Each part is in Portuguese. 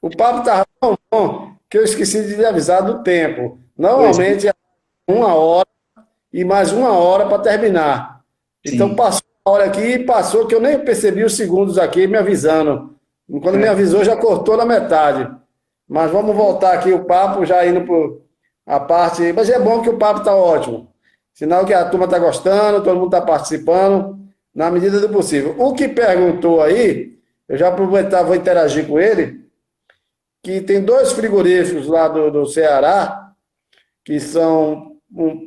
O papo estava tão bom que eu esqueci de lhe avisar do tempo. Pois, Normalmente é 1 hora e mais 1 hora para terminar. Então sim. passou a hora aqui, passou que eu nem percebi os segundos aqui me avisando. Quando me avisou, já cortou na metade. Mas vamos voltar aqui o papo, já indo para a parte. Mas é bom que o papo está ótimo. Sinal que a turma está gostando, todo mundo está participando, na medida do possível. O que perguntou aí, eu já aproveitar, vou interagir com ele, que tem dois frigoríficos lá do Ceará, que são,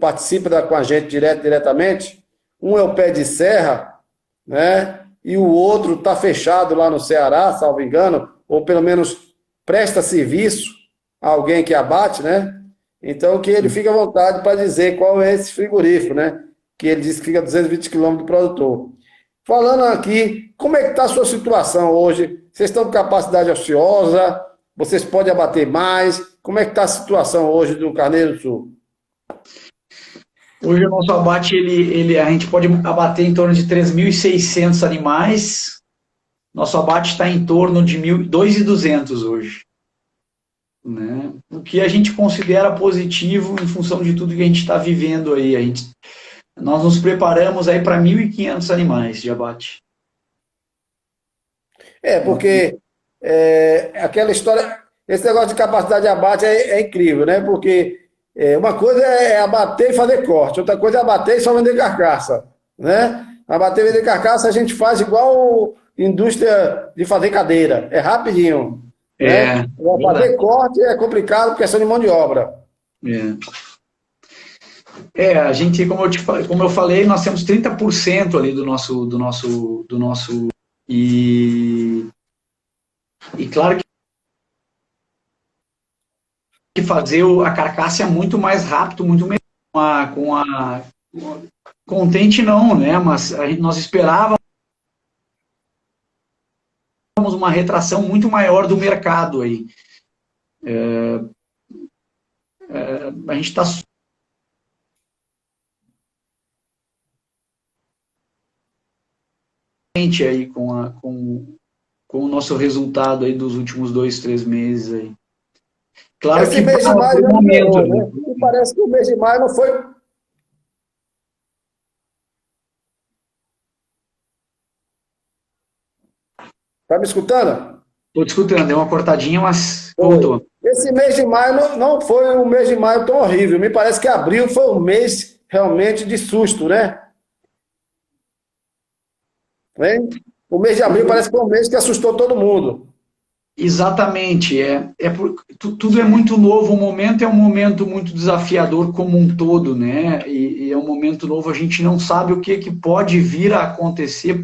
participa com a gente diretamente. Um é o Pé de Serra, né? E o outro está fechado lá no Ceará, salvo engano, ou pelo menos presta serviço a alguém que abate, né? Então que ele fique à vontade para dizer qual é esse frigorífico, né? Que ele disse que fica a 220 quilômetros do produtor. Falando aqui, como é que está a sua situação hoje? Vocês estão com capacidade ociosa? Vocês podem abater mais? Como é que está a situação hoje do Carneiro do Sul? Hoje o nosso abate, a gente pode abater em torno de 3.600 animais. Nosso abate está em torno de 2.200 hoje. Né? O que a gente considera positivo em função de tudo que a gente está vivendo aí. Nós nos preparamos aí para 1.500 animais de abate. Porque aquela história, esse negócio de capacidade de abate é incrível, né? Porque uma coisa é abater e fazer corte, outra coisa é abater e só vender carcaça, né? Abater e vender carcaça a gente faz igual indústria de fazer cadeira, é rapidinho, né? É, Agora, verdade. fazer corte é complicado porque é questão de mão de obra. A gente, como eu falei, nós temos 30% ali e, e claro que fazer a carcaça é muito mais rápido, muito melhor. Contente não, né? Mas nós esperávamos uma retração muito maior do mercado aí. A gente está aí com o nosso resultado aí dos últimos 2, 3 meses aí. Claro Esse que mês de para maio o já momento, melhorou, né? né? E parece que o mês de maio não foi. Tá me escutando? Estou te escutando, deu uma cortadinha, mas Foi. voltou. Esse mês de maio não foi um mês de maio tão horrível. Me parece que abril foi um mês realmente de susto, né? Hein? O mês de abril parece que foi um mês que assustou todo mundo. Exatamente, tudo é muito novo, o momento é um momento muito desafiador como um todo, né? E é um momento novo, a gente não sabe o que pode vir a acontecer.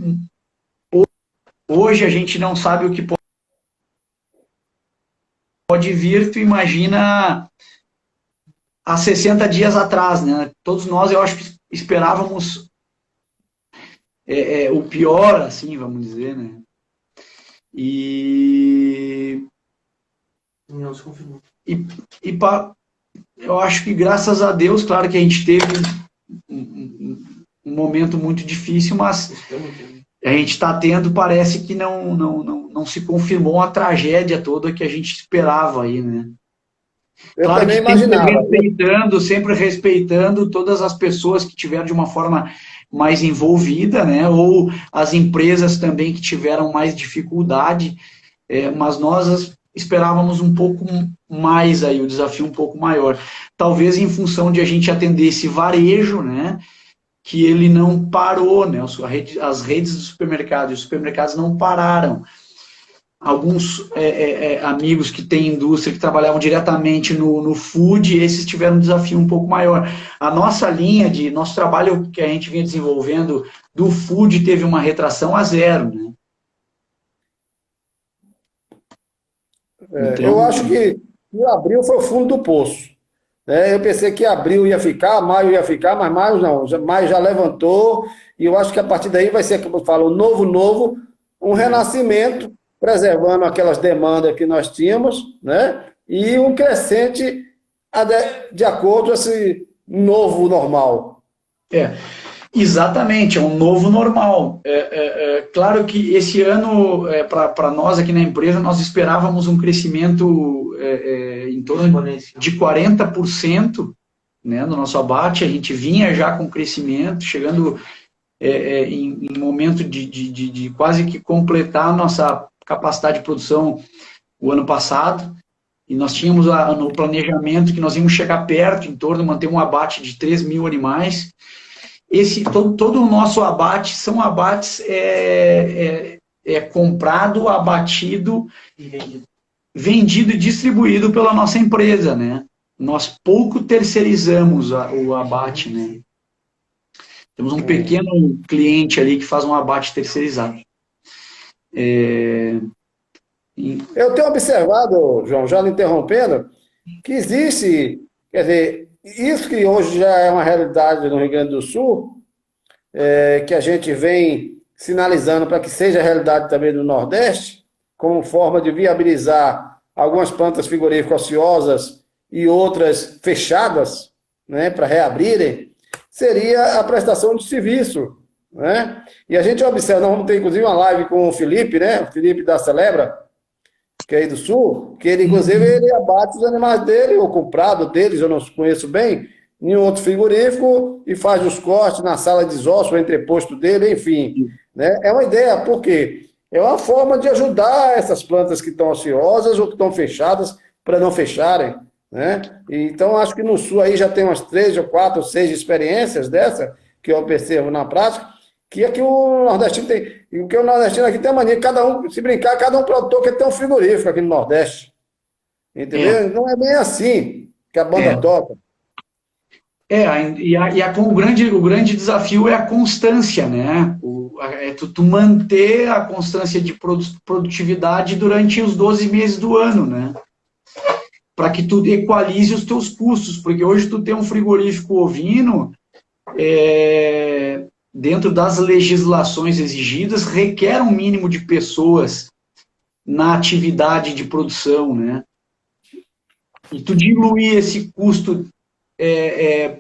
Hoje a gente não sabe o que pode vir, tu imagina há 60 dias atrás, né? Todos nós, eu acho que esperávamos o pior, assim, vamos dizer, né? E, e, e eu acho que graças a Deus, claro que a gente teve um momento muito difícil, mas a gente está tendo, parece que não se confirmou a tragédia toda que a gente esperava aí, né? Eu Claro que também imaginava. sempre respeitando todas as pessoas que tiveram de uma forma mais envolvida, né? Ou as empresas também que tiveram mais dificuldade, mas nós esperávamos um pouco mais aí, o desafio um pouco maior. Talvez em função de a gente atender esse varejo, né? Que ele não parou, né? As redes do supermercado e os supermercados não pararam. Alguns amigos que têm indústria, que trabalhavam diretamente no food, esses tiveram um desafio um pouco maior. A nossa linha nosso trabalho que a gente vinha desenvolvendo do food teve uma retração a zero, né? Eu Então, acho que o abril foi o fundo do poço. Né? Eu pensei que abril ia ficar, maio ia ficar, mas maio não. Maio já levantou, e eu acho que a partir daí vai ser, como eu falo, um novo, um renascimento, preservando aquelas demandas que nós tínhamos, né? E um crescente de acordo com esse novo normal. é. Exatamente, é um novo normal. Claro que esse ano, para nós aqui na empresa, nós esperávamos um crescimento em torno de 40%, né, no nosso abate. A gente vinha já com crescimento, chegando em momento de quase que completar a nossa capacidade de produção o ano passado. E nós tínhamos no planejamento que nós íamos chegar perto, em torno de manter um abate de 3 mil animais. Todo o nosso abate são abates comprado, abatido, vendido e distribuído pela nossa empresa, né? Nós pouco terceirizamos o abate, né? Temos um pequeno cliente ali que faz um abate terceirizado. Eu tenho observado, João, já lhe interrompendo, que existe, quer dizer, isso que hoje já é uma realidade no Rio Grande do Sul, que a gente vem sinalizando para que seja realidade também no Nordeste, como forma de viabilizar algumas plantas frigoríficas ociosas e outras fechadas, né, para reabrirem, seria a prestação de serviço, né? E a gente observa, nós vamos ter inclusive uma live com o Felipe, né, o Felipe da Celebra, que é aí do Sul, que ele, inclusive, ele abate os animais dele, ou comprado deles, eu não conheço bem, em outro frigorífico, e faz os cortes na sala de desosso, o entreposto dele, enfim. Né? É uma ideia, porque é uma forma de ajudar essas plantas que estão ociosas ou que estão fechadas, para não fecharem. Né? Então, acho que no Sul aí já tem umas 3 ou 4 ou 6 experiências dessa, que eu percebo na prática, que aqui o nordestino tem, porque o nordestino aqui tem a mania, cada um, se brincar, cada um produtor quer ter um frigorífico aqui no Nordeste. Entendeu? Não é bem assim que a banda toca. O grande desafio é a constância, né? Tu manter a constância de produtividade durante os 12 meses do ano, né? Para que tu equalize os teus custos, porque hoje tu tem um frigorífico ovino, dentro das legislações exigidas, requer um mínimo de pessoas na atividade de produção, né? E tu diluir esse custo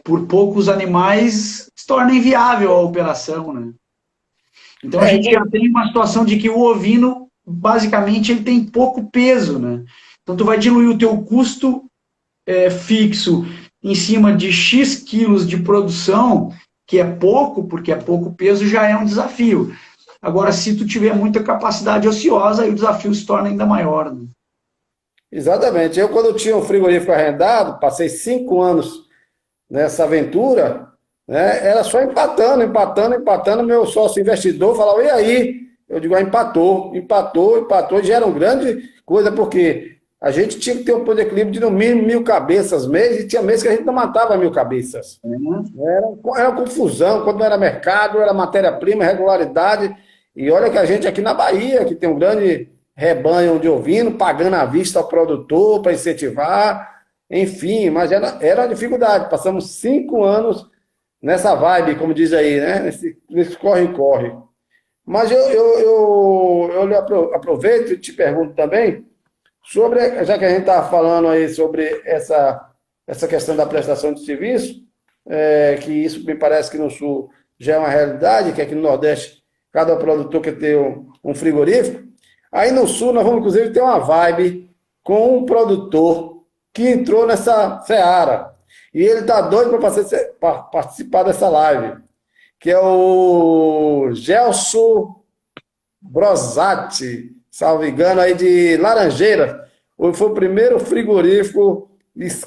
por poucos animais se torna inviável a operação, né? Então a gente já tem uma situação de que o ovino, basicamente, ele tem pouco peso, né? Então tu vai diluir o teu custo fixo em cima de X quilos de produção, que é pouco, porque é pouco peso, já é um desafio. Agora, se tu tiver muita capacidade ociosa, aí o desafio se torna ainda maior. Né? Exatamente. Eu, quando tinha um frigorífico arrendado, passei 5 anos nessa aventura, né, era só empatando. Meu sócio investidor falava, e aí? Eu digo, empatou, e já era uma grande coisa, porque a gente tinha que ter um ponto de equilíbrio de no mínimo 1.000 cabeças mês, e tinha mês que a gente não matava 1.000 cabeças. Era confusão, quando não era mercado, era matéria-prima, regularidade. E olha que a gente aqui na Bahia, que tem um grande rebanho de ovino, pagando à vista ao produtor para incentivar, enfim, mas era uma dificuldade. Passamos 5 anos nessa vibe, como diz aí, né? Nesse corre-corre. Mas eu lhe aproveito e te pergunto também, já que a gente estava falando aí sobre essa questão da prestação de serviço, que isso me parece que no Sul já é uma realidade, que aqui no Nordeste cada produtor quer ter um frigorífico. Aí no Sul nós vamos, inclusive, ter uma vibe com um produtor que entrou nessa seara. E ele está doido para participar dessa live, que é o Gelson Brosati, salvo engano, aí de Laranjeiras. Foi o primeiro frigorífico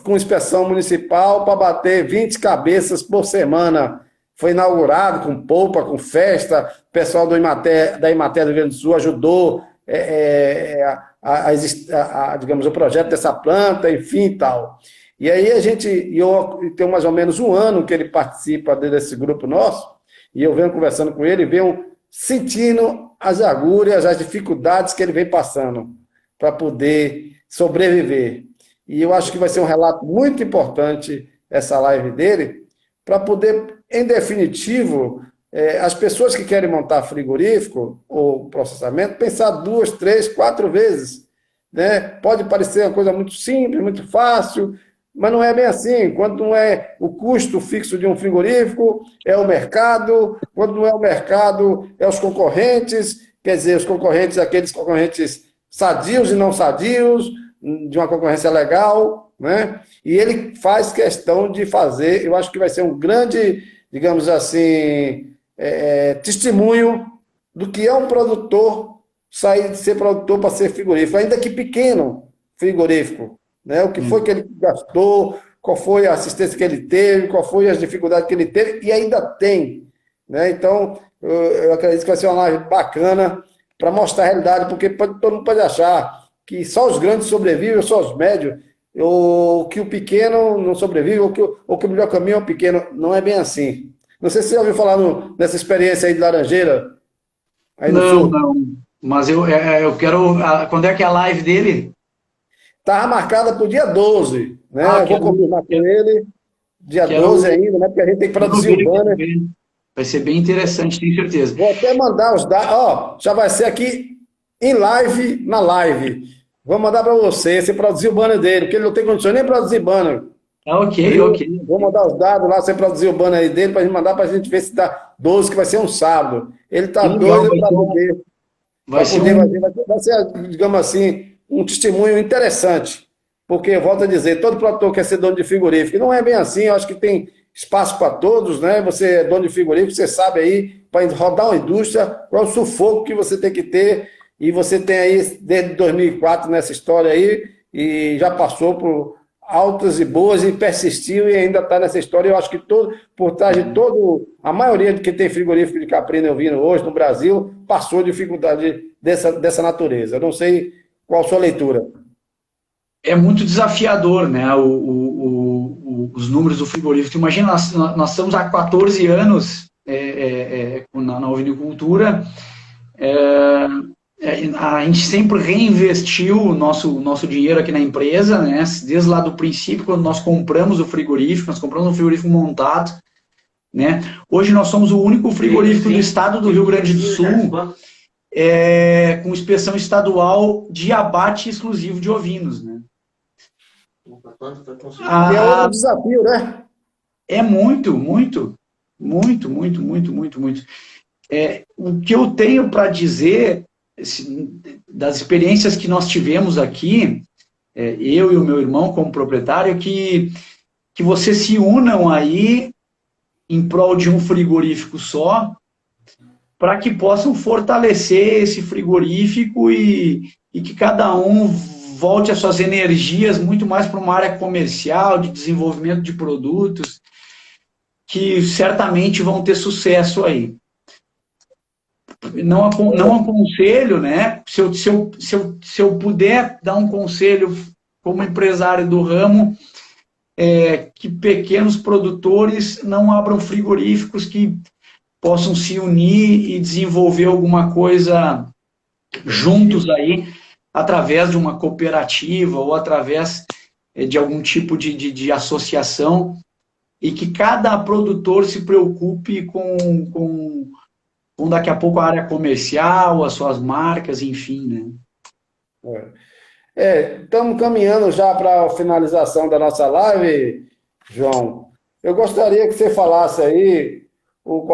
com inspeção municipal para bater 20 cabeças por semana. Foi inaugurado com polpa, com festa. O pessoal da Imater do Rio Grande do Sul ajudou digamos, o projeto dessa planta, enfim e tal. E aí eu tenho mais ou menos 1 ano que ele participa desse grupo nosso, e eu venho conversando com ele, venho sentindo as agúrias, as dificuldades que ele vem passando para poder sobreviver. E eu acho que vai ser um relato muito importante essa live dele, para poder, em definitivo, as pessoas que querem montar frigorífico ou processamento, pensar 2, 3, 4 vezes. Né? Pode parecer uma coisa muito simples, muito fácil, Mas não é bem assim. Quando não é o custo fixo de um frigorífico, é o mercado. Quando não é o mercado, é os concorrentes. Quer dizer, os concorrentes, aqueles concorrentes sadios e não sadios, de uma concorrência legal, né? E ele faz questão de fazer, eu acho que vai ser um grande, digamos assim, testemunho do que é um produtor sair de ser produtor para ser frigorífico, ainda que pequeno frigorífico, né? O que foi que ele gastou, qual foi a assistência que ele teve, qual foi as dificuldades que ele teve e ainda tem, né? Então, eu acredito que vai ser uma live bacana para mostrar a realidade, porque todo mundo pode achar que só os grandes sobrevivem, ou só os médios, ou que o pequeno não sobrevive, ou que o melhor caminho é o pequeno. Não é bem assim. Não sei se você já ouviu falar nessa experiência aí de Laranjeira, aí no Não, sul. não. Mas eu quero. Quando é que é a live dele? Estava marcada para o dia 12, né? Ah, Eu vou confirmar com ele, dia quero, 12 ainda, né? Porque a gente tem que quero produzir o ver, quero banner. ver. Vai ser bem interessante, tenho certeza. Vou até mandar os dados. Ó, já vai ser aqui em live, na live. Vou mandar para você produzir o banner dele, porque ele não tem condições nem de produzir banner. Ah, ok, Viu? ok. Vou mandar os dados lá, você produzir o banner aí dele, para a gente mandar para a gente ver se dá 12, que vai ser um sábado. Ele Que está legal, doido para poder, vai ser vai ser, digamos assim, um testemunho interessante. Porque, eu volto a dizer, todo produtor quer ser dono de frigorífico. E não é bem assim, eu acho que tem espaço para todos, né? Você é dono de frigorífico, você sabe aí, para rodar uma indústria, qual é o sufoco que você tem que ter. E você tem aí, desde 2004, nessa história aí, e já passou por altas e boas, e persistiu e ainda está nessa história. Eu acho que por trás de a maioria de quem tem frigorífico de caprino ouvindo hoje no Brasil, passou dificuldade dessa natureza. Eu não sei qual a sua leitura. é muito desafiador, né? Os números do frigorífico. Imagina, nós estamos há 14 anos na ovinicultura. A gente sempre reinvestiu o nosso dinheiro aqui na empresa, né? Desde lá do princípio, quando nós compramos o frigorífico, nós compramos um frigorífico montado, né? Hoje nós somos o único frigorífico do estado do Rio Grande do Sul com inspeção estadual de abate exclusivo de ovinos, né? E é outro desafio, né? É muito, muito, muito, muito, muito, muito, muito. O que eu tenho para dizer das experiências que nós tivemos aqui, eu e o meu irmão como proprietário, é que vocês se unam aí em prol de um frigorífico só, para que possam fortalecer esse frigorífico e que cada um volte as suas energias muito mais para uma área comercial, de desenvolvimento de produtos, que certamente vão ter sucesso aí. Não aconselho, né? Se eu puder dar um conselho como empresário do ramo, que pequenos produtores não abram frigoríficos, que possam se unir e desenvolver alguma coisa juntos aí, através de uma cooperativa ou através de algum tipo de associação, e que cada produtor se preocupe com daqui a pouco a área comercial, as suas marcas, enfim, né? Estamos caminhando já para a finalização da nossa live, João. Eu gostaria que você falasse aí o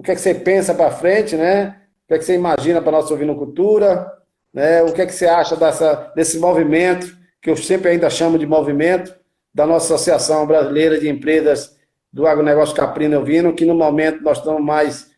que é que você pensa para frente, né? O que é que você imagina para a nossa ovinocultura, né? O que é que você acha desse movimento, que eu sempre ainda chamo de movimento, da nossa Associação Brasileira de Empresas do Agronegócio Caprino e Ovino, que no momento nós estamos mais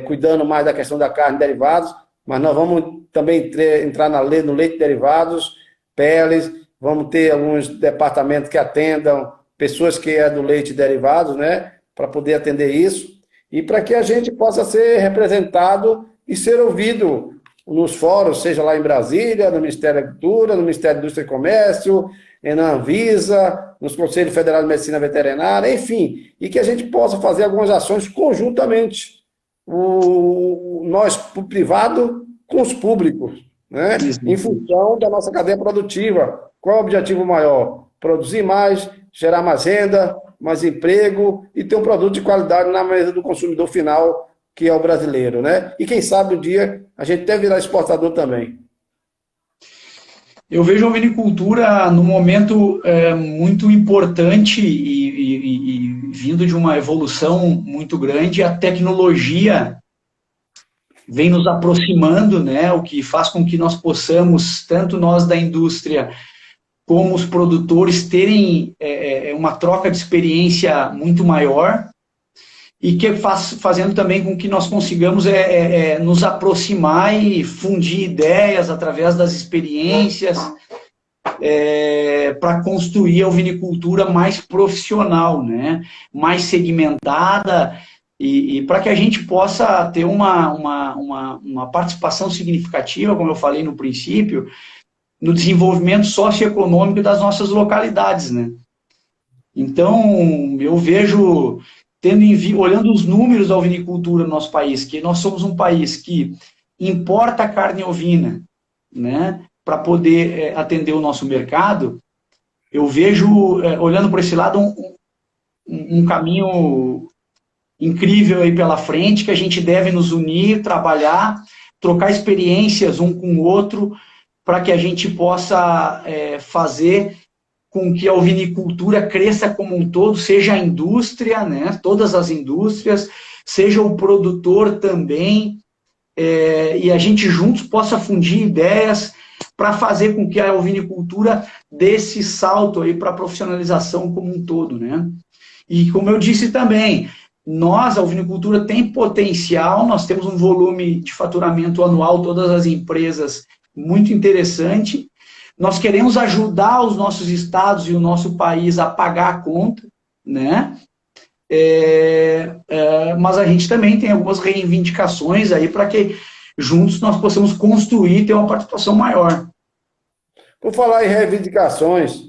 cuidando mais da questão da carne e derivados, mas nós vamos também entrar no leite de derivados, peles, vamos ter alguns departamentos que atendam pessoas que é do leite e derivados, né, para poder atender isso, e para que a gente possa ser representado e ser ouvido nos fóruns, seja lá em Brasília, no Ministério da Agricultura, no Ministério da Indústria e Comércio, na Anvisa, nos Conselhos Federais de Medicina Veterinária, enfim, e que a gente possa fazer algumas ações conjuntamente, nós, o privado, com os públicos, né? Em função da nossa cadeia produtiva. Qual é o objetivo maior? Produzir mais, gerar mais renda, mais emprego e ter um produto de qualidade na mesa do consumidor final, que é o brasileiro, né? E quem sabe um dia a gente até virar exportador também. Eu vejo a ovinicultura no momento muito importante e vindo de uma evolução muito grande. A tecnologia vem nos aproximando, né? O que faz com que nós possamos, tanto nós da indústria como os produtores, terem uma troca de experiência muito maior e que fazendo também com que nós consigamos nos aproximar e fundir ideias através das experiências para construir a ovinicultura mais profissional, né? Mais segmentada e para que a gente possa ter uma participação significativa, como eu falei no princípio, no desenvolvimento socioeconômico das nossas localidades, né? Então, eu vejo, olhando os números da ovinicultura no nosso país, que nós somos um país que importa carne ovina, né, para poder atender o nosso mercado, eu vejo, olhando por esse lado, um caminho incrível aí pela frente, que a gente deve nos unir, trabalhar, trocar experiências um com o outro, para que a gente possa fazer com que a ovinicultura cresça como um todo, seja a indústria, né, todas as indústrias, seja o produtor também, e a gente juntos possa fundir ideias para fazer com que a ovinicultura dê esse salto aí para a profissionalização como um todo, né? E como eu disse também, a ovinicultura tem potencial, nós temos um volume de faturamento anual, todas as empresas, muito interessante. Nós queremos ajudar os nossos estados e o nosso país a pagar a conta, né? Mas a gente também tem algumas reivindicações aí para que juntos nós possamos construir e ter uma participação maior. Por falar em reivindicações,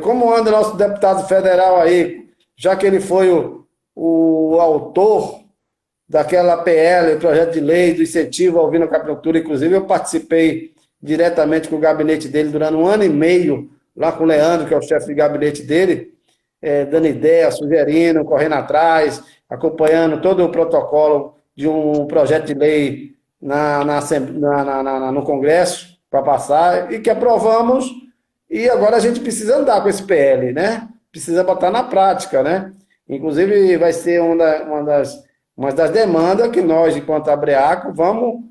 como anda nosso deputado federal aí, já que ele foi o autor daquela PL, o projeto de lei do incentivo à ovinocultura, inclusive eu participei diretamente com o gabinete dele durante 1 ano e meio, lá com o Leandro, que é o chefe de gabinete dele, dando ideia, sugerindo, correndo atrás, acompanhando todo o protocolo de um projeto de lei no Congresso para passar, e que aprovamos, e agora a gente precisa andar com esse PL, né? Precisa botar na prática, né? Inclusive vai ser uma das demandas que nós, enquanto Abreaco, vamos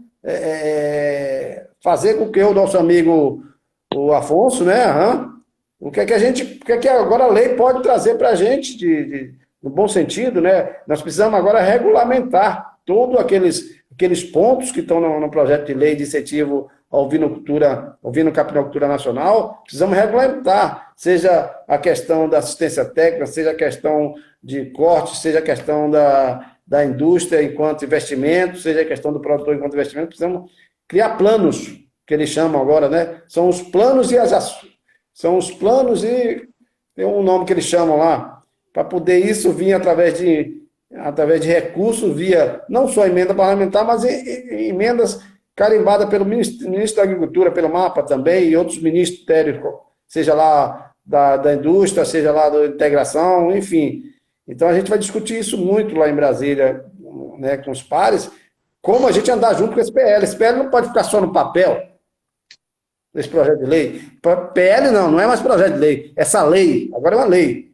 fazer com que o nosso amigo o Afonso, né? O que é que agora a lei pode trazer para a gente no bom sentido, né? Nós precisamos agora regulamentar todos aqueles pontos que estão no projeto de lei de incentivo à ovinocultura nacional, precisamos regulamentar, seja a questão da assistência técnica, seja a questão de corte, seja a questão da indústria enquanto investimento, seja a questão do produtor enquanto investimento, precisamos criar planos, que eles chamam agora, né? São os planos e as ações. São os planos e tem um nome que eles chamam lá, para poder isso vir através de recursos, via não só emenda parlamentar, mas emendas carimbadas pelo ministro da Agricultura, pelo MAPA também, e outros ministérios, seja lá da indústria, seja lá da integração, enfim. Então a gente vai discutir isso muito lá em Brasília, né, com os pares, como a gente andar junto com esse PL. Esse PL não pode ficar só no papel, esse projeto de lei. PL não é mais projeto de lei. Essa lei, agora é uma lei.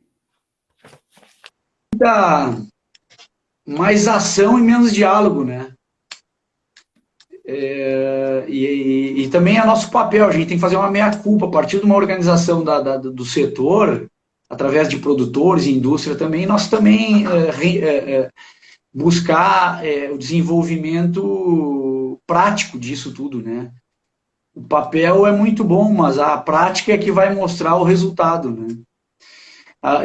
Mais ação e menos diálogo, né? E também é nosso papel, a gente tem que fazer uma meia-culpa, a partir de uma organização do setor, através de produtores e indústria também, nós também buscar o desenvolvimento prático disso tudo, né? O papel é muito bom, mas a prática é que vai mostrar o resultado, né?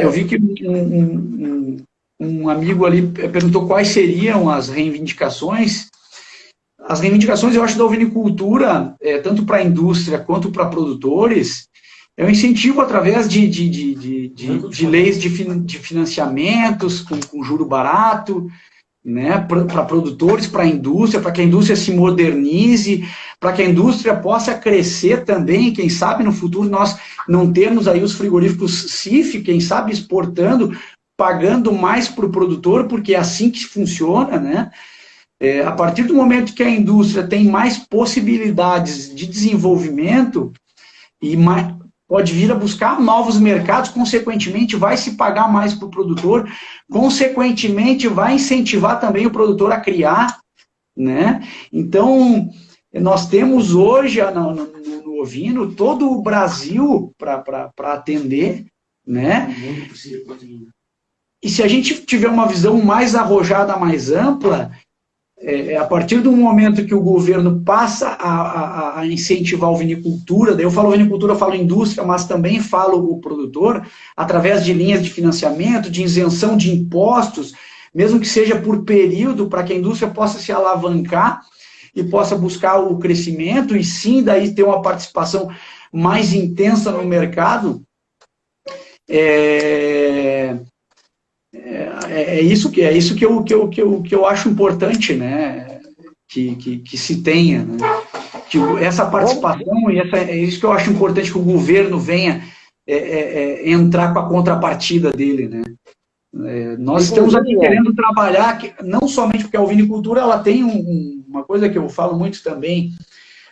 Eu vi que um amigo ali perguntou quais seriam as reivindicações. As reivindicações, eu acho, da ovinicultura, tanto para a indústria quanto para produtores, é um incentivo através de leis de financiamentos com juro barato, né, para produtores, para a indústria, para que a indústria se modernize, para que a indústria possa crescer também, quem sabe no futuro nós não temos aí os frigoríficos CIF, quem sabe exportando, pagando mais para o produtor, porque é assim que funciona, né? A partir do momento que a indústria tem mais possibilidades de desenvolvimento, e pode vir a buscar novos mercados, consequentemente vai se pagar mais para o produtor, consequentemente vai incentivar também o produtor a criar, né? Então, nós temos hoje no ovino todo o Brasil para atender, né? E se a gente tiver uma visão mais arrojada, mais ampla, a partir do momento que o governo passa a incentivar a vinicultura, daí eu falo vinicultura, eu falo indústria, mas também falo o produtor, através de linhas de financiamento, de isenção de impostos, mesmo que seja por período, para que a indústria possa se alavancar e possa buscar o crescimento, e sim, daí ter uma participação mais intensa no mercado, isso que eu acho importante, né? Que se tenha, né? Que essa participação, e é isso que eu acho importante, que o governo venha entrar com a contrapartida dele, né? Nós estamos aqui querendo trabalhar, não somente porque a ovinicultura ela tem uma coisa que eu falo muito também,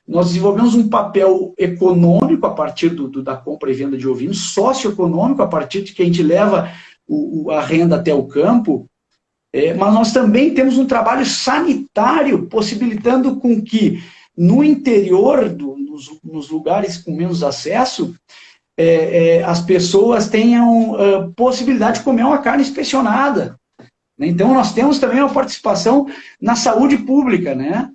nós desenvolvemos um papel econômico a partir da compra e venda de ovinos, socioeconômico a partir de que a gente leva a renda até o campo, mas nós também temos um trabalho sanitário, possibilitando com que no interior, nos lugares com menos acesso, as pessoas tenham possibilidade de comer uma carne inspecionada. Então, nós temos também uma participação na saúde pública, né?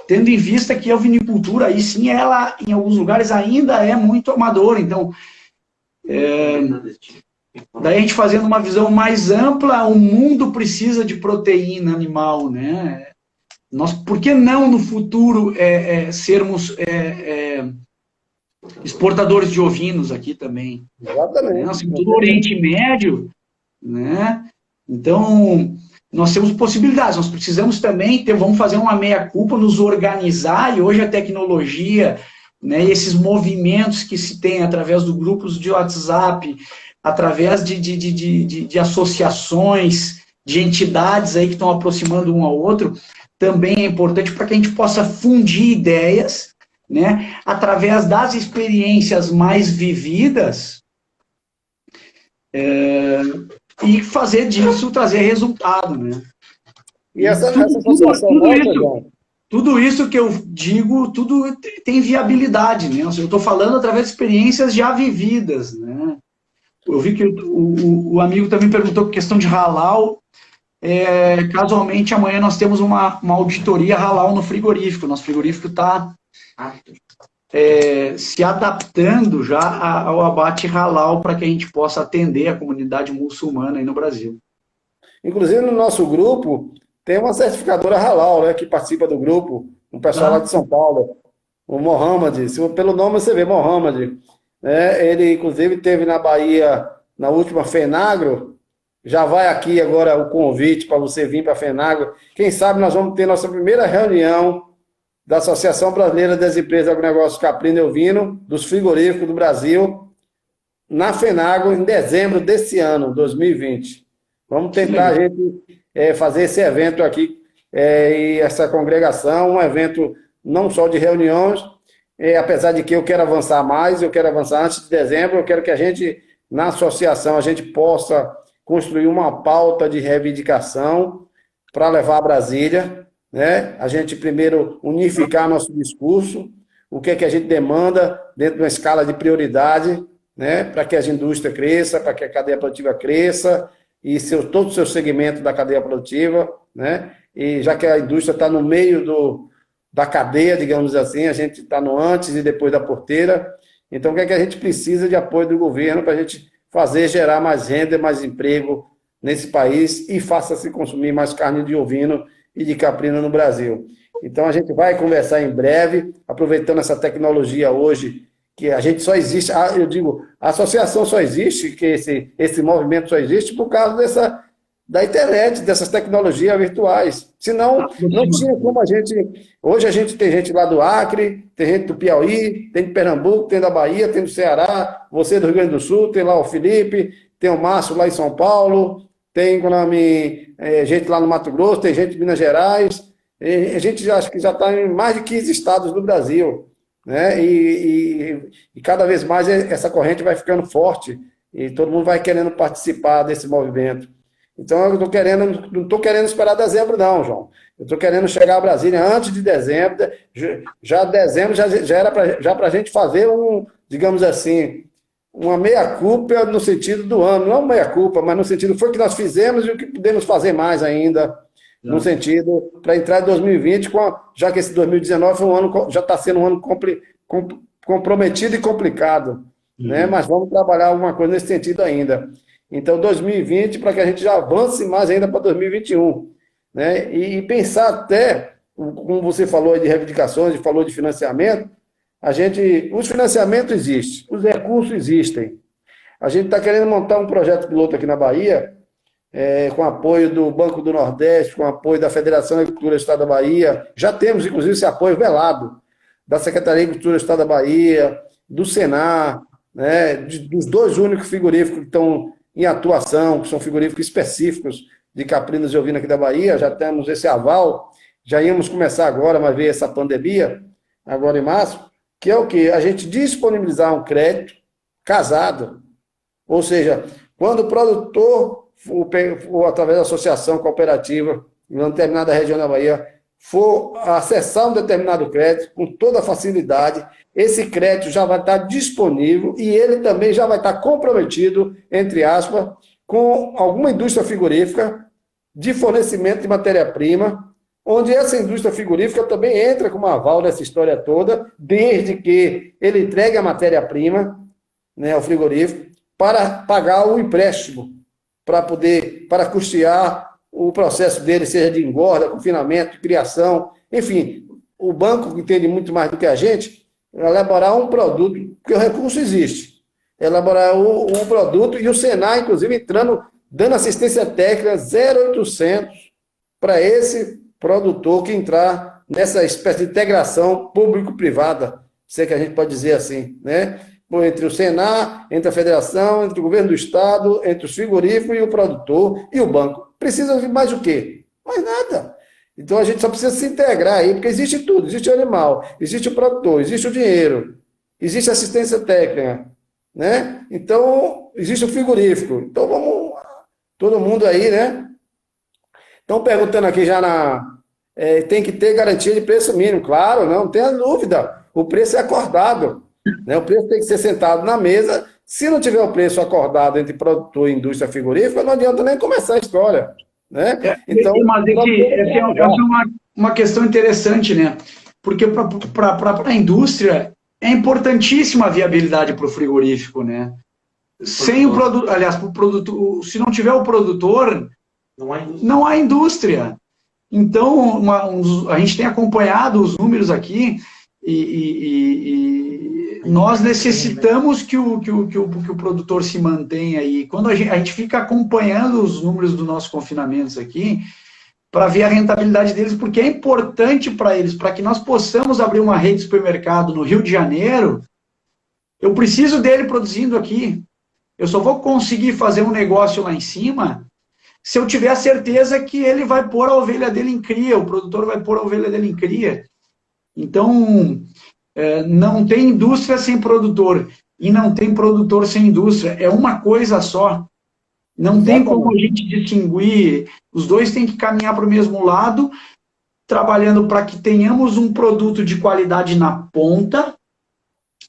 Tendo em vista que a vinicultura, aí sim, ela, em alguns lugares, ainda é muito amadora. Então, daí a gente fazendo uma visão mais ampla, o mundo precisa de proteína animal, né? Por que não, no futuro, sermos exportadores de ovinos aqui também? Exatamente. Nós temos todo o Oriente Médio, né? Então, nós temos possibilidades, nós precisamos também vamos fazer uma meia-culpa, nos organizar, e hoje a tecnologia, né, esses movimentos que se tem através dos grupos de WhatsApp, através de associações, de entidades aí que estão aproximando um ao outro, também é importante para que a gente possa fundir ideias, né, através das experiências mais vividas, e fazer disso, trazer resultado, né? E essa associação tudo isso que eu digo, tudo tem viabilidade, né? Eu estou falando através de experiências já vividas, né? Eu vi que o amigo também perguntou questão de halal. Casualmente, amanhã nós temos uma auditoria halal no frigorífico. Nosso frigorífico está se adaptando já ao abate halal para que a gente possa atender a comunidade muçulmana aí no Brasil. Inclusive, no nosso grupo, tem uma certificadora halal, né, que participa do grupo, um pessoal lá de São Paulo, o Mohamed. Pelo nome você vê, Mohamed. Ele, inclusive, esteve na Bahia na última FENAGRO. Já vai aqui agora o convite para você vir para a FENAGRO. Quem sabe nós vamos ter nossa primeira reunião da Associação Brasileira das Empresas de Agronegócio Caprino e Ovino, dos frigoríficos do Brasil, na FENAGRO, em dezembro desse ano, 2020. Vamos tentar a gente fazer esse evento aqui, e essa congregação, um evento não só de reuniões, apesar de que eu quero avançar mais, eu quero avançar antes de dezembro, eu quero que a gente, na associação, a gente possa construir uma pauta de reivindicação para levar a Brasília, né? A gente primeiro unificar nosso discurso, o que é que a gente demanda dentro de uma escala de prioridade, né? Para que a indústria cresça, para que a cadeia produtiva cresça, e todo o seu segmento da cadeia produtiva, né? E já que a indústria está no meio da cadeia, digamos assim, a gente está no antes e depois da porteira. Então, o que é que a gente precisa de apoio do governo para a gente gerar mais renda, mais emprego nesse país e faça-se consumir mais carne de ovino e de caprino no Brasil. Então, a gente vai conversar em breve, aproveitando essa tecnologia hoje, que a gente só existe, eu digo, a associação só existe, que esse movimento só existe por causa da internet, dessas tecnologias virtuais. Senão, não tinha como a gente... Hoje a gente tem gente lá do Acre, tem gente do Piauí, tem de Pernambuco, tem da Bahia, tem do Ceará, você do Rio Grande do Sul, tem lá o Felipe, tem o Márcio lá em São Paulo, tem gente lá no Mato Grosso, tem gente de Minas Gerais, a gente acho que já está em mais de 15 estados do Brasil. né? E cada vez mais essa corrente vai ficando forte e todo mundo vai querendo participar desse movimento. Então, eu não estou querendo esperar dezembro, não, João. Eu estou querendo chegar a Brasília antes de dezembro. Já dezembro já era para a gente fazer digamos assim, uma meia-culpa no sentido do ano. Não meia-culpa, mas no sentido foi o que nós fizemos e o que podemos fazer mais ainda. No sentido, para entrar em 2020, já que esse 2019 foi um ano, já está sendo um ano comprometido e complicado. Né? Mas vamos trabalhar alguma coisa nesse sentido ainda. Então, 2020, para que a gente já avance mais ainda para 2021. Né? E pensar até, como você falou de reivindicações, falou de financiamento, os financiamentos existem, os recursos existem. A gente está querendo montar um projeto piloto aqui na Bahia, com apoio do Banco do Nordeste, com apoio da Federação da Agricultura do Estado da Bahia. Já temos, inclusive, esse apoio velado da Secretaria de Agricultura do Estado da Bahia, do Senar, né, dos dois únicos frigoríficos que estão em atuação, que são frigoríficos específicos de caprinos e ovina aqui da Bahia. Já temos esse aval, já íamos começar agora, mas veio essa pandemia, agora em março, que é o quê? A gente disponibilizar um crédito casado, ou seja, quando o produtor ou através da associação cooperativa, em uma determinada região da Bahia, for acessar um determinado crédito com toda a facilidade, esse crédito já vai estar disponível e ele também já vai estar comprometido, entre aspas, com alguma indústria frigorífica de fornecimento de matéria-prima, onde essa indústria frigorífica também entra com uma aval nessa história toda, desde que ele entregue a matéria-prima, né, ao frigorífico, para pagar o empréstimo, para custear o processo dele, seja de engorda, confinamento, criação, enfim, o banco que entende muito mais do que a gente, elaborar um produto, porque o recurso existe, elaborar um produto e o Senar, inclusive, dando assistência técnica 0800 para esse produtor que entrar nessa espécie de integração público-privada, se é que a gente pode dizer assim, né? Entre o Senar, entre a federação, entre o governo do estado, entre os frigoríficos e o produtor e o banco. Precisa de mais o quê? Mais nada. Então a gente só precisa se integrar aí, porque existe tudo, existe o animal, existe o produtor, existe o dinheiro, existe a assistência técnica, né? Então, existe o frigorífico. Então vamos, todo mundo aí, né? Estão perguntando aqui tem que ter garantia de preço mínimo. Claro, não tenha dúvida. O preço é acordado. Né? O preço tem que ser sentado na mesa. Se não tiver o preço acordado entre produtor e indústria frigorífica, não adianta nem começar a história. Né? Então, mas essa é uma questão interessante, né? Porque para a indústria é importantíssima a viabilidade para o frigorífico, né? Sem o produto, aliás, para o produto, se não tiver o produtor, não há indústria. Então, a gente tem acompanhado os números aqui e nós necessitamos que o produtor se mantenha aí. Quando a gente fica acompanhando os números dos nossos confinamentos aqui, para ver a rentabilidade deles, porque é importante para eles, para que nós possamos abrir uma rede de supermercado no Rio de Janeiro, eu preciso dele produzindo aqui. Eu só vou conseguir fazer um negócio lá em cima se eu tiver a certeza que ele vai pôr a ovelha dele em cria, o produtor vai pôr a ovelha dele em cria. Então, não tem indústria sem produtor, e não tem produtor sem indústria, é uma coisa só. Não tem como a gente distinguir, os dois têm que caminhar para o mesmo lado, trabalhando para que tenhamos um produto de qualidade na ponta,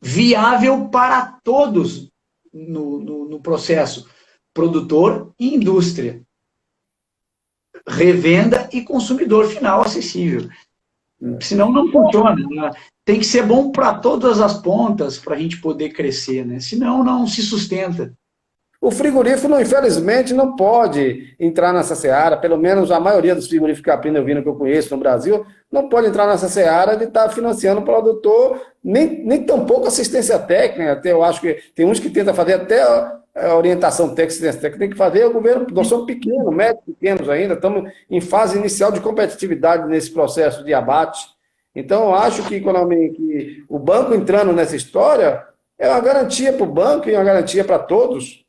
viável para todos no processo, produtor e indústria, revenda e consumidor final acessível. Senão não funciona, né? Tem que ser bom para todas as pontas para a gente poder crescer, né? Senão não se sustenta. O frigorífico, infelizmente, não pode entrar nessa seara, pelo menos a maioria dos frigoríficos capim ovino que eu conheço no Brasil, não pode entrar nessa seara de estar financiando o produtor, nem tampouco assistência técnica. Até eu acho que tem uns que tentam fazer até a orientação técnica, tem que fazer o governo. Nós somos pequenos, médicos pequenos ainda, estamos em fase inicial de competitividade nesse processo de abate. Então, eu acho que o banco entrando nessa história é uma garantia para o banco e uma garantia para todos.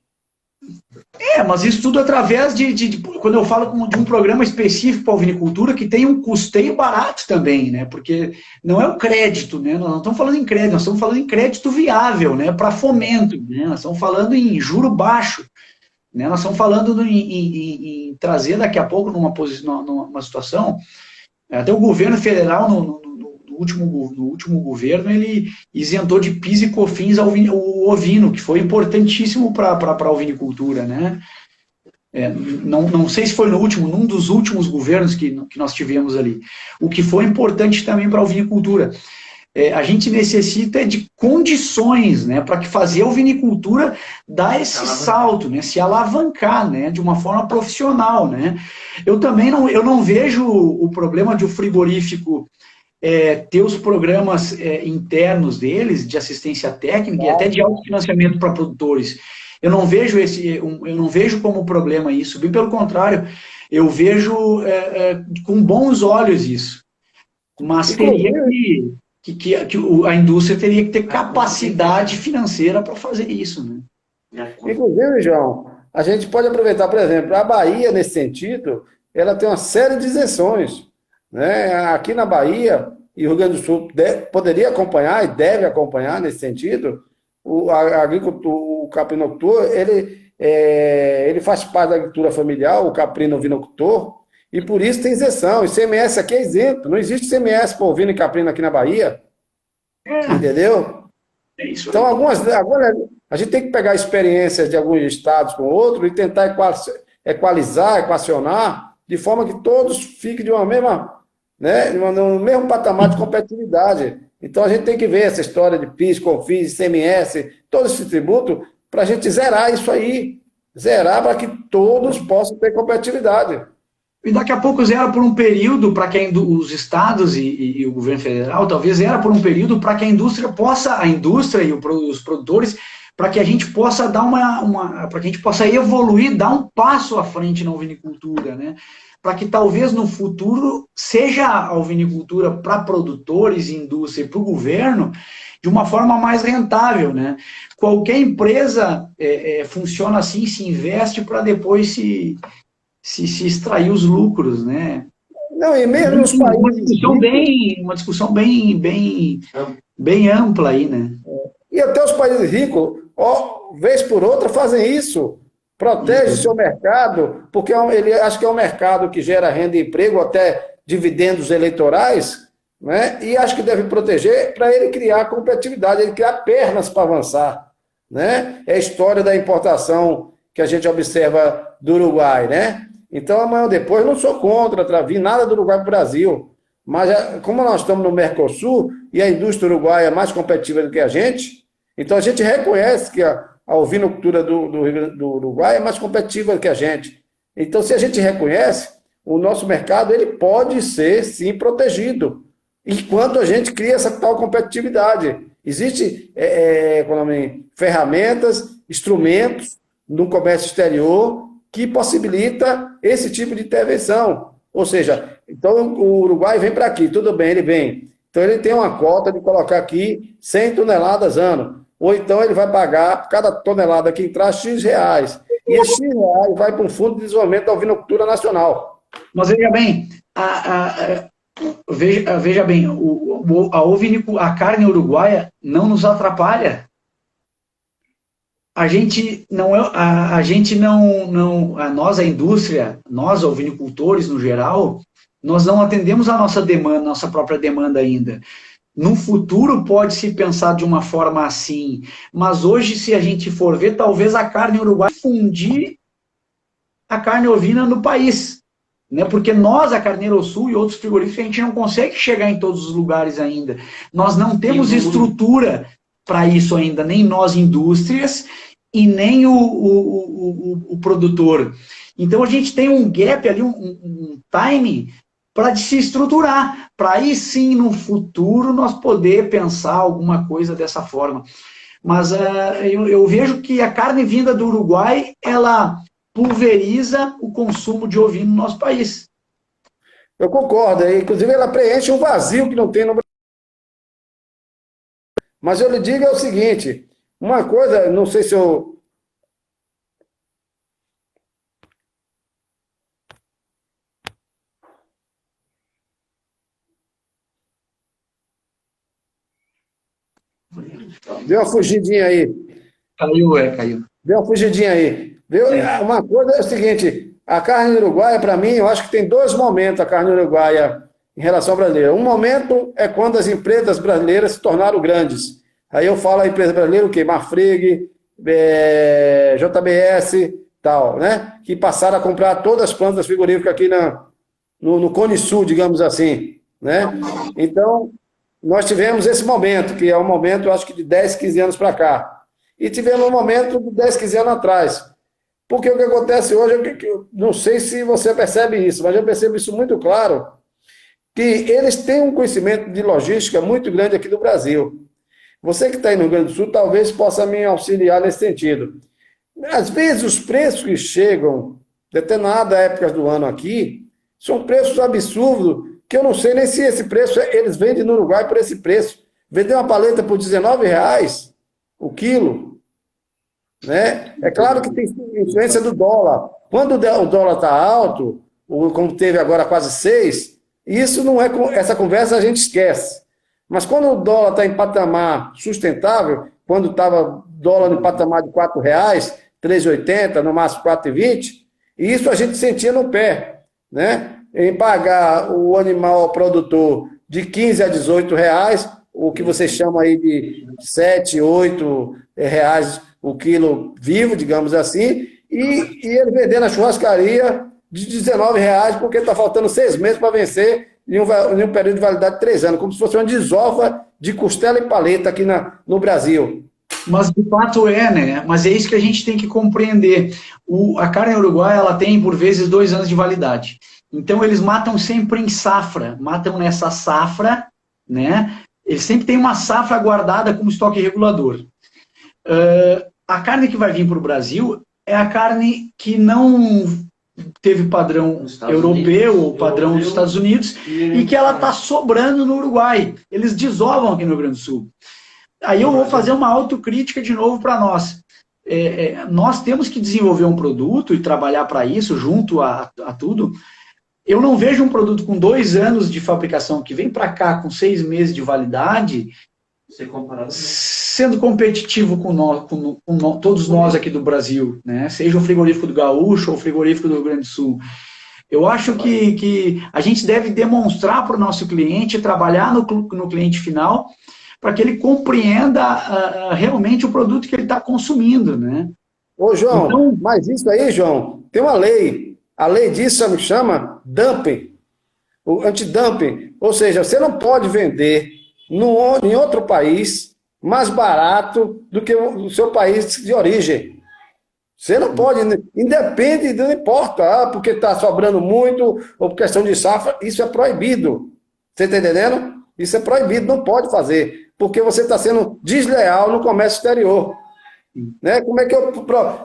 Mas isso tudo através quando eu falo de um programa específico para a ovinicultura, que tem um custeio barato também, né? Porque não é o crédito, né? Nós não estamos falando em crédito, nós estamos falando em crédito viável, né? Para fomento, né? Nós estamos falando em juro baixo, né? Nós estamos falando em trazer daqui a pouco numa situação, até o governo federal, no último governo, ele isentou de PIS e COFINS o ovino, que foi importantíssimo para a ovinicultura, né? Não sei se foi num dos últimos governos que nós tivemos ali. O que foi importante também para a ovinicultura. A gente necessita de condições, né, para que fazer a ovinicultura dar esse salto, né, se alavancar, né, de uma forma profissional, né. Eu também não vejo o problema de o frigorífico ter os programas internos deles, de assistência técnica e até de autofinanciamento para produtores. Eu não vejo como problema isso, bem pelo contrário, eu vejo com bons olhos isso. Mas teria que a indústria teria que ter capacidade financeira para fazer isso, né? Inclusive, João, a gente pode aproveitar, por exemplo, a Bahia, nesse sentido, ela tem uma série de isenções, né? Aqui na Bahia, e o Rio Grande do Sul poderia acompanhar e deve acompanhar nesse sentido, o agricultor, o caprinocultor, ele faz parte da agricultura familiar, o caprino-ovinocultor, e por isso tem isenção. O ICMS aqui é isento, não existe ICMS para ovino e caprino aqui na Bahia, entendeu? É isso. Então, agora a gente tem que pegar experiências de alguns estados com outros e tentar equalizar, equacionar, de forma que todos fiquem de uma mesma, né, no mesmo patamar de competitividade. Então, a gente tem que ver essa história de PIS, COFINS, ICMS, todo esse tributo, para a gente zerar isso aí, zerar para que todos possam ter competitividade. E daqui a pouco zera por um período para que os estados e o governo federal, talvez zera por um período para que a indústria e os produtores, para que a gente possa dar para que a gente possa evoluir, dar um passo à frente na ovinicultura, né? Para que talvez no futuro seja a ovinicultura para produtores, indústria e para o governo de uma forma mais rentável, né? Qualquer empresa funciona assim, se investe para depois se extrair os lucros, né? Não, e mesmo nos países uma discussão bem ampla aí, né? E até os países ricos, vez por outra, fazem isso. Protege o seu mercado, porque ele acha que é um mercado que gera renda e emprego, até dividendos eleitorais, né? E acho que deve proteger para ele criar competitividade, ele criar pernas para avançar, né? É a história da importação que a gente observa do Uruguai, né? Então, amanhã ou depois, não sou contra vir nada do Uruguai para o Brasil, mas como nós estamos no Mercosul e a indústria uruguaia é mais competitiva do que a gente, então a gente reconhece que a ovinocultura do Uruguai é mais competitiva do que a gente. Então, se a gente reconhece, o nosso mercado ele pode ser, sim, protegido, enquanto a gente cria essa tal competitividade. Existem ferramentas, instrumentos no comércio exterior que possibilita esse tipo de intervenção. Ou seja, então o Uruguai vem para aqui, tudo bem, ele vem. Então ele tem uma cota de colocar aqui 100 toneladas ano. Ou então ele vai pagar por cada tonelada que entrar X reais. E esse X reais vai para um fundo de desenvolvimento da ovinocultura nacional. Mas veja bem, veja bem, a carne uruguaia não nos atrapalha. Nós, a indústria, nós, ovinicultores no geral, nós não atendemos a nossa demanda, nossa própria demanda ainda. No futuro pode-se pensar de uma forma assim, mas hoje, se a gente for ver, talvez a carne uruguaia fundir a carne ovina no país, né? Porque nós, a Carneiro Sul e outros frigoríficos, a gente não consegue chegar em todos os lugares ainda. Nós não temos estrutura para isso ainda, nem nós, indústrias, e nem o produtor. Então, a gente tem um gap ali, um time para se estruturar, para aí sim, no futuro, nós poder pensar alguma coisa dessa forma. Mas eu vejo que a carne vinda do Uruguai, ela pulveriza o consumo de ovino no nosso país. Eu concordo, inclusive ela preenche um vazio que não tem no Brasil. Mas eu lhe digo o seguinte, uma coisa, não sei se eu... Deu uma fugidinha aí. Caiu. Deu uma fugidinha aí. Viu? Uma coisa é o seguinte, a carne uruguaia, para mim, eu acho que tem dois momentos a carne uruguaia em relação à brasileira. Um momento é quando as empresas brasileiras se tornaram grandes. Aí eu falo a empresa brasileira, o quê? Marfrig, JBS, tal, né? Que passaram a comprar todas as plantas frigoríficas aqui no Cone Sul, digamos assim, né? Então, nós tivemos esse momento, que é um momento, eu acho que de 10, 15 anos para cá. E tivemos um momento de 10, 15 anos atrás. Porque o que acontece hoje, eu não sei se você percebe isso, mas eu percebo isso muito claro, que eles têm um conhecimento de logística muito grande aqui do Brasil. Você que está aí no Rio Grande do Sul, talvez possa me auxiliar nesse sentido. Às vezes, os preços que chegam, determinadas épocas do ano aqui, são preços absurdos, que eu não sei nem se esse preço, eles vendem no Uruguai por esse preço. Vender uma paleta por R$19 o quilo, né? É claro que tem influência do dólar. Quando o dólar está alto, como teve agora quase 6, isso não é, essa conversa a gente esquece. Mas quando o dólar está em patamar sustentável, quando estava dólar em patamar de R$4, R$3,80, no máximo R$4,20, isso a gente sentia no pé, né? Em pagar o animal ao produtor de 15 a 18 reais, o que você chama aí de 7, 8 reais o quilo vivo, digamos assim, e ele vender na churrascaria de 19 reais, porque está faltando 6 meses para vencer em um período de validade de 3 anos, como se fosse uma desova de costela e paleta aqui no Brasil. Mas de fato é, né? Mas é isso que a gente tem que compreender. A carne uruguaia, ela tem, por vezes, 2 anos de validade. Então, eles matam sempre em safra, matam nessa safra, né? Eles sempre têm uma safra guardada como estoque regulador. A carne que vai vir para o Brasil é a carne que não teve padrão europeu ou padrão dos Estados Unidos e que ela está sobrando no Uruguai. Eles desovam aqui no Rio Grande do Sul. Aí eu vou fazer uma autocrítica de novo para nós. Nós temos que desenvolver um produto e trabalhar para isso, junto a tudo. Eu não vejo um produto com 2 anos de fabricação que vem para cá com 6 meses de validade sendo competitivo com todos nós aqui do Brasil, né? Seja o frigorífico do Gaúcho ou o frigorífico do Rio Grande do Sul. Eu acho que a gente deve demonstrar para o nosso cliente, trabalhar no cliente final, para que ele compreenda realmente o produto que ele está consumindo, né? Ô, João, então, mas isso aí, João, tem uma lei. A lei disso se chama dumping, o antidumping. Ou seja, você não pode vender em outro país mais barato do que o seu país de origem. Você não pode, independe, não importa, porque está sobrando muito, ou por questão de safra, isso é proibido. Você está entendendo? Isso é proibido, não pode fazer, porque você está sendo desleal no comércio exterior. Né? Como é que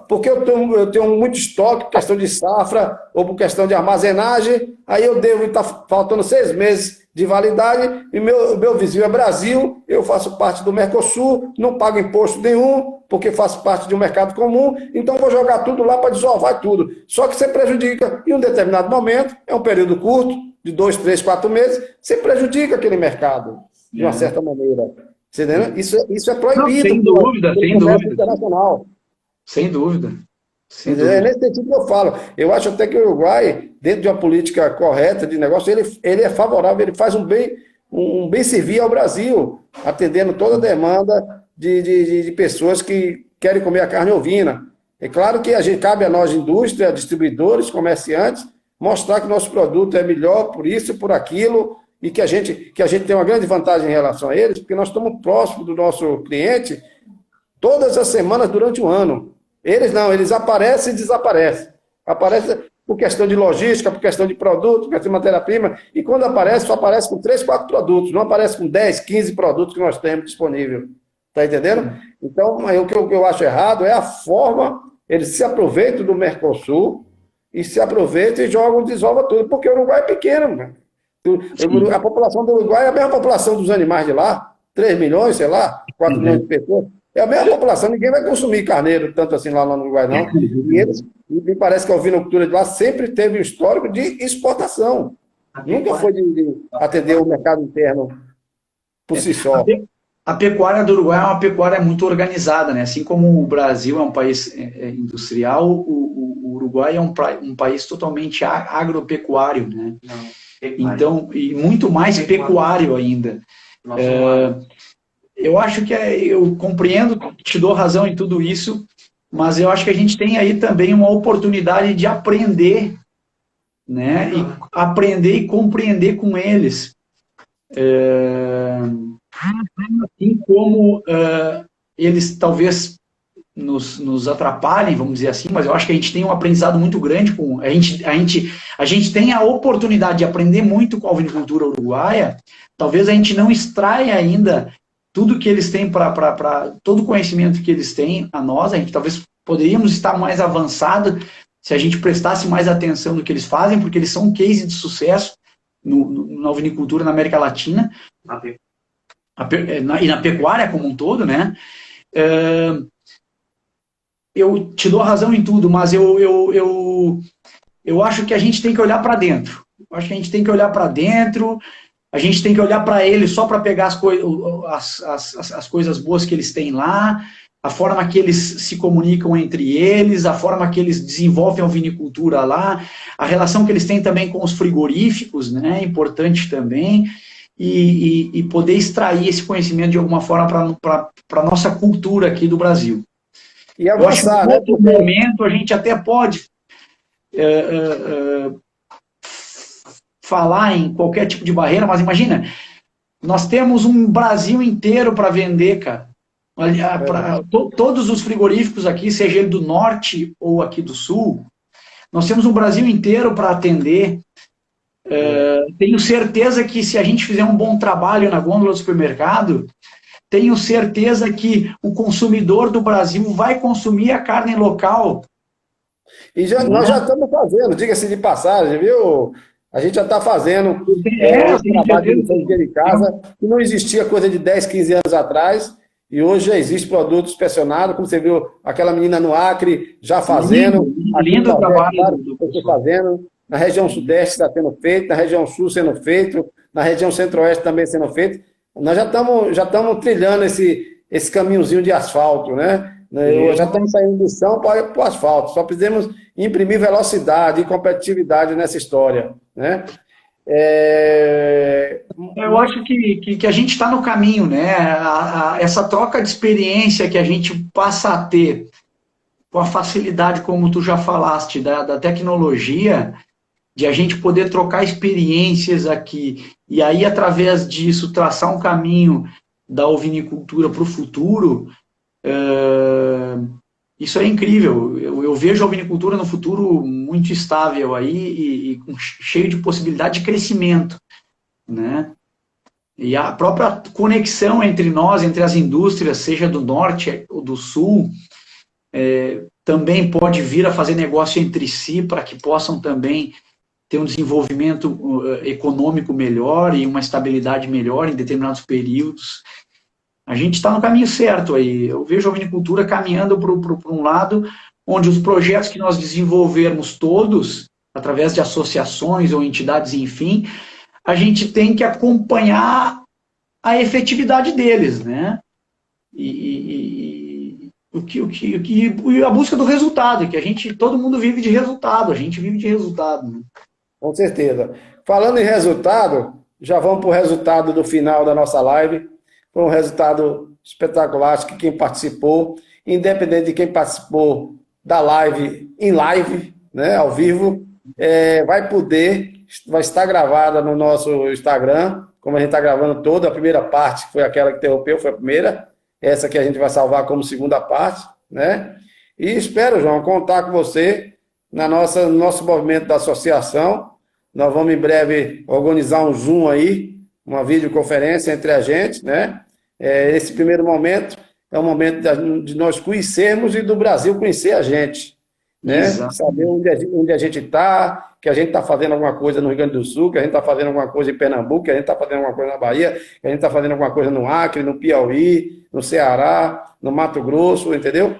porque eu tenho muito estoque, por questão de safra, ou por questão de armazenagem, aí eu devo estar faltando 6 meses de validade, e meu vizinho é Brasil, eu faço parte do Mercosul, não pago imposto nenhum, porque faço parte de um mercado comum, então vou jogar tudo lá para desovar tudo. Só que você prejudica, em um determinado momento, é um período curto, de 2, 3, 4 meses, você prejudica aquele mercado, de uma certa maneira. Você entendeu? Isso é proibido. Não, sem dúvida, sem dúvida. Internacional. Sem dúvida. É nesse sentido que eu falo. Eu acho até que o Uruguai, dentro de uma política correta de negócio, ele é favorável, ele faz um bem servir ao Brasil, atendendo toda a demanda de pessoas que querem comer a carne ovina. É claro que cabe a nós, indústria, distribuidores, comerciantes, mostrar que o nosso produto é melhor por isso e por aquilo, e que a gente tem uma grande vantagem em relação a eles, porque nós estamos próximos do nosso cliente todas as semanas durante o ano. Eles não, eles aparecem e desaparecem. Aparecem por questão de logística, por questão de produto, por questão de matéria-prima, e quando aparece, só aparece com 3, 4 produtos, não aparece com 10, 15 produtos que nós temos disponível. Está entendendo? Então, o que eu acho errado é a forma, eles se aproveitam do Mercosul, e se aproveitam e jogam, desova tudo, porque o Uruguai é pequeno, mano. A população do Uruguai é a mesma população dos animais de lá, 3 milhões, sei lá, 4 milhões de pessoas. É a mesma população, ninguém vai consumir carneiro tanto assim lá no Uruguai, não. E me parece que a ovinocultura de lá sempre teve um histórico de exportação. Nunca foi de atender o mercado interno por si só. A pecuária do Uruguai é uma pecuária muito organizada, né? Assim como o Brasil é um país industrial, o Uruguai é um país totalmente agropecuário, né? Não, pecuário. Então, e muito mais pecuário ainda. Eu acho que eu compreendo, te dou razão em tudo isso, mas eu acho que a gente tem aí também uma oportunidade de aprender, né? E aprender e compreender com eles. Assim como eles talvez nos atrapalhem, vamos dizer assim, mas eu acho que a gente tem um aprendizado muito grande com a gente tem a oportunidade de aprender muito com a ovinicultura uruguaia. Talvez a gente não extraia ainda tudo que eles têm para todo o conhecimento que eles têm a nós. A gente talvez poderíamos estar mais avançado se a gente prestasse mais atenção no que eles fazem, porque eles são um case de sucesso na ovinicultura na América Latina e na pecuária como um todo, né? Eu te dou razão em tudo, mas eu acho que a gente tem que olhar para dentro. Eu acho que a gente tem que olhar para dentro, a gente tem que olhar para eles só para pegar as coisas boas que eles têm lá, a forma que eles se comunicam entre eles, a forma que eles desenvolvem a vinicultura lá, a relação que eles têm também com os frigoríficos, né? Importante também, e poder extrair esse conhecimento de alguma forma para a nossa cultura aqui do Brasil. E avançar, né? Em outro momento a gente até pode falar em qualquer tipo de barreira, mas imagina, nós temos um Brasil inteiro para vender, cara. Todos os frigoríficos aqui, seja ele do norte ou aqui do sul, nós temos um Brasil inteiro para atender. Tenho certeza que se a gente fizer um bom trabalho na gôndola do supermercado, tenho certeza que o consumidor do Brasil vai consumir a carne local. E nós já estamos fazendo, diga-se de passagem, viu? A gente já está fazendo um trabalho de casa, que não existia coisa de 10, 15 anos atrás, e hoje já existe produto inspecionado, como você viu, aquela menina no Acre já fazendo. Lindo trabalho. Fazendo. Na região sudeste está sendo feito, na região sul sendo feito, na região centro-oeste também sendo feito. Nós já estamos trilhando esse caminhozinho de asfalto, né? Já estamos saindo do chão para o asfalto. Só precisamos imprimir velocidade e competitividade nessa história, né? Eu acho que a gente está no caminho, né? Essa troca de experiência que a gente passa a ter com a facilidade, como tu já falaste, da tecnologia, de a gente poder trocar experiências aqui, e aí, através disso, traçar um caminho da ovinicultura para o futuro, isso é incrível. Eu vejo a ovinicultura no futuro muito estável aí e cheio de possibilidade de crescimento, né? E a própria conexão entre nós, entre as indústrias, seja do norte ou do sul, também pode vir a fazer negócio entre si para que possam também ter um desenvolvimento econômico melhor e uma estabilidade melhor em determinados períodos. A gente está no caminho certo aí. Eu vejo a ovinicultura caminhando para um lado onde os projetos que nós desenvolvermos todos, através de associações ou entidades, enfim, a gente tem que acompanhar a efetividade deles, né? E a busca do resultado, que todo mundo vive de resultado, a gente vive de resultado, né? Com certeza. Falando em resultado, já vamos para o resultado do final da nossa live. Foi um resultado espetacular, acho que quem participou, independente de quem participou da live, em live, né, ao vivo, vai estar gravada no nosso Instagram, como a gente está gravando toda, a primeira parte, que foi aquela que interrompeu, foi a primeira, essa que a gente vai salvar como segunda parte, né? E espero, João, contar com você no nosso movimento da associação. Nós vamos em breve organizar um Zoom aí, uma videoconferência entre a gente, né? Esse primeiro momento é um momento de nós conhecermos e do Brasil conhecer a gente, né? Exato. Saber onde a gente está, que a gente está fazendo alguma coisa no Rio Grande do Sul, que a gente está fazendo alguma coisa em Pernambuco, que a gente está fazendo alguma coisa na Bahia, que a gente está fazendo alguma coisa no Acre, no Piauí, no Ceará, no Mato Grosso, entendeu?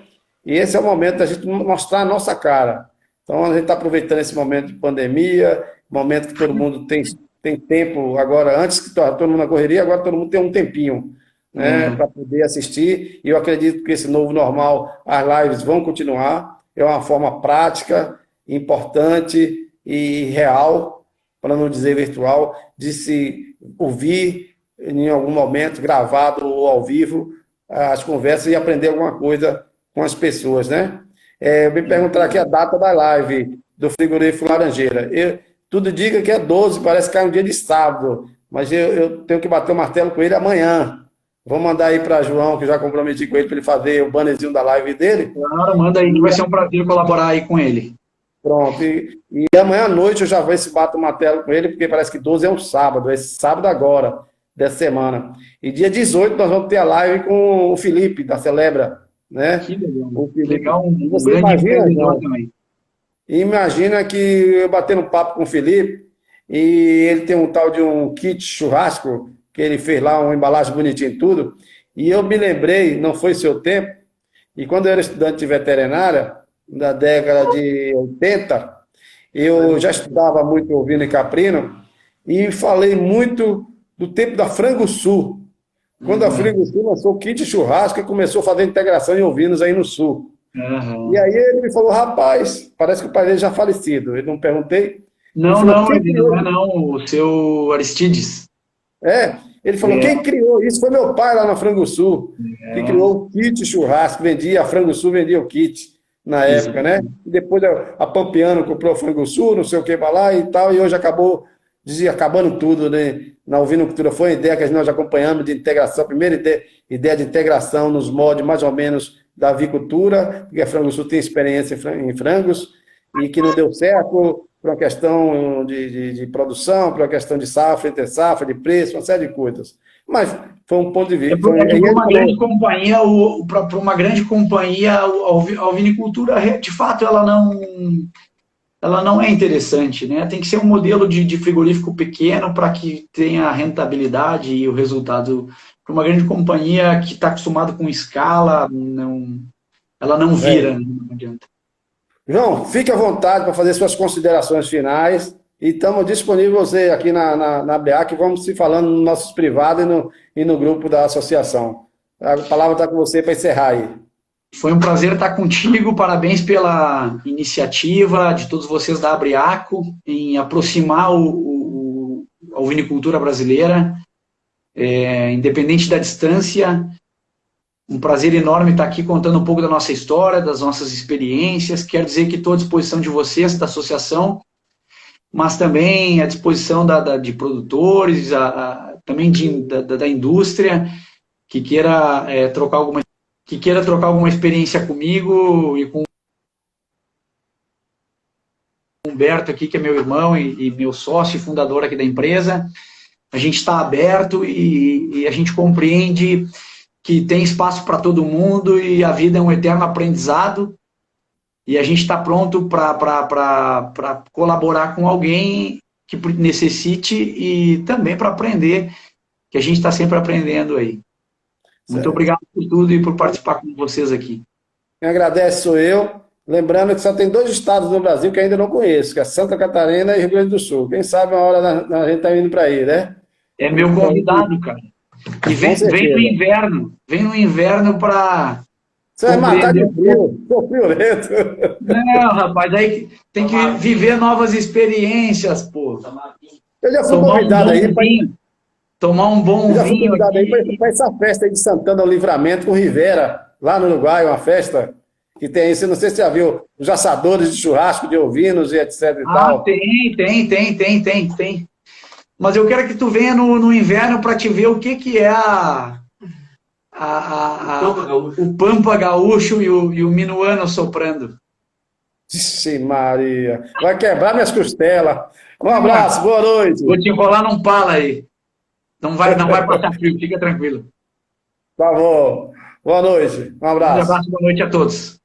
E esse é o momento da gente mostrar a nossa cara. Então, a gente está aproveitando esse momento de pandemia, momento que todo mundo tem tempo agora, antes que todo mundo na correria, agora todo mundo tem um tempinho. né, para poder assistir. E eu acredito que esse novo normal, as lives vão continuar. É uma forma prática, importante e real, para não dizer virtual, de se ouvir em algum momento, gravado ou ao vivo, as conversas e aprender alguma coisa com as pessoas, né? Eu me perguntar aqui a data da live do frigorífico Laranjeira. Tudo indica que é 12, parece que é um dia de sábado, mas eu tenho que bater o martelo com ele amanhã. Vou mandar aí para João, que já comprometi com ele para ele fazer o bannerzinho da live dele. Claro, manda aí, que vai ser um prazer colaborar aí com ele. Pronto. E amanhã à noite eu já vou se bato o martelo com ele, porque parece que 12 é um sábado, esse sábado agora, dessa semana. E dia 18 nós vamos ter a live com o Felipe, da Celebra, né? Que legal. O Felipe. Legal, Você grande imagina, também. imagina que eu batendo papo com o Felipe e ele tem um tal de um kit churrasco, que ele fez lá, uma embalagem bonitinha e tudo, e eu me lembrei, não foi seu tempo, e quando eu era estudante de veterinária, da década de 80, eu já estudava muito Ovino e Caprino, e falei muito do tempo da Frango Sul, quando a Frango Sul lançou o kit churrasco e começou a fazer integração em ovinos aí no Sul. Uhum. E aí ele me falou, rapaz, parece que o pai dele já é falecido. Eu não perguntei. Não, falou, não, ele não é não, o seu Aristides. Ele falou, quem criou isso foi meu pai lá na Frango Sul, que criou o kit churrasco, vendia, a Frango Sul vendia o kit na época, né? E depois a Pampiano comprou a Frango Sul, não sei o que para lá e tal, e hoje acabou acabando tudo, né? Na Ovinocultura foi a ideia que nós acompanhamos de integração, a primeira ideia de integração nos moldes mais ou menos da avicultura, porque a Frango Sul tem experiência em frangos, e que não deu certo por uma questão de produção, por uma questão de safra, entre safra, de preço, uma série de coisas. Mas foi um ponto de vista. Para uma grande companhia, para uma grande companhia, a ovinicultura, de fato, ela não é interessante, né? Tem que ser um modelo de frigorífico pequeno para que tenha rentabilidade e o resultado. Para uma grande companhia que está acostumada com escala, ela não vira, não adianta. João, fique à vontade para fazer suas considerações finais e estamos disponíveis você aqui na BEAC, vamos se falando nos nossos privados e no grupo da associação. A palavra está com você para encerrar aí. Foi um prazer estar contigo, parabéns pela iniciativa de todos vocês da Abriaco em aproximar a ovinicultura brasileira, independente da distância. Um prazer enorme estar aqui contando um pouco da nossa história, das nossas experiências. Quero dizer que estou à disposição de vocês, da associação, mas também à disposição de produtores, também da indústria, que queira trocar alguma experiência comigo e com o Humberto aqui, que é meu irmão e meu sócio e fundador aqui da empresa. A gente está aberto e a gente compreende que tem espaço para todo mundo e a vida é um eterno aprendizado e a gente está pronto para colaborar com alguém que necessite e também para aprender, que a gente está sempre aprendendo aí. Muito obrigado por tudo e por participar com vocês aqui. Quem agradece sou eu. Lembrando que só tem 2 estados no Brasil que ainda não conheço, que é Santa Catarina e Rio Grande do Sul. Quem sabe uma hora a gente está indo para aí, né? É meu convidado, cara. E vem no inverno para... Você vai matar de frio, sou friorento. Não, rapaz, aí tem que viver novas experiências, pô. Eu já fui convidado aí para... Tomar um bom já fui vinho convidado aqui. aí para essa festa aí de Santana do Livramento com Rivera, lá no Uruguai, uma festa que tem isso, não sei se você já viu, os assadores de churrasco de ovinos e etc e tal. Tem. Mas eu quero que tu venha no inverno para te ver o que é o Pampa Gaúcho e o Minuano soprando. Vixe Maria, vai quebrar minhas costelas. Um abraço, boa noite. Vou te enrolar num pala aí. Não vai passar frio, fica tranquilo. Tá bom. Boa noite, um abraço. Um abraço, boa noite a todos.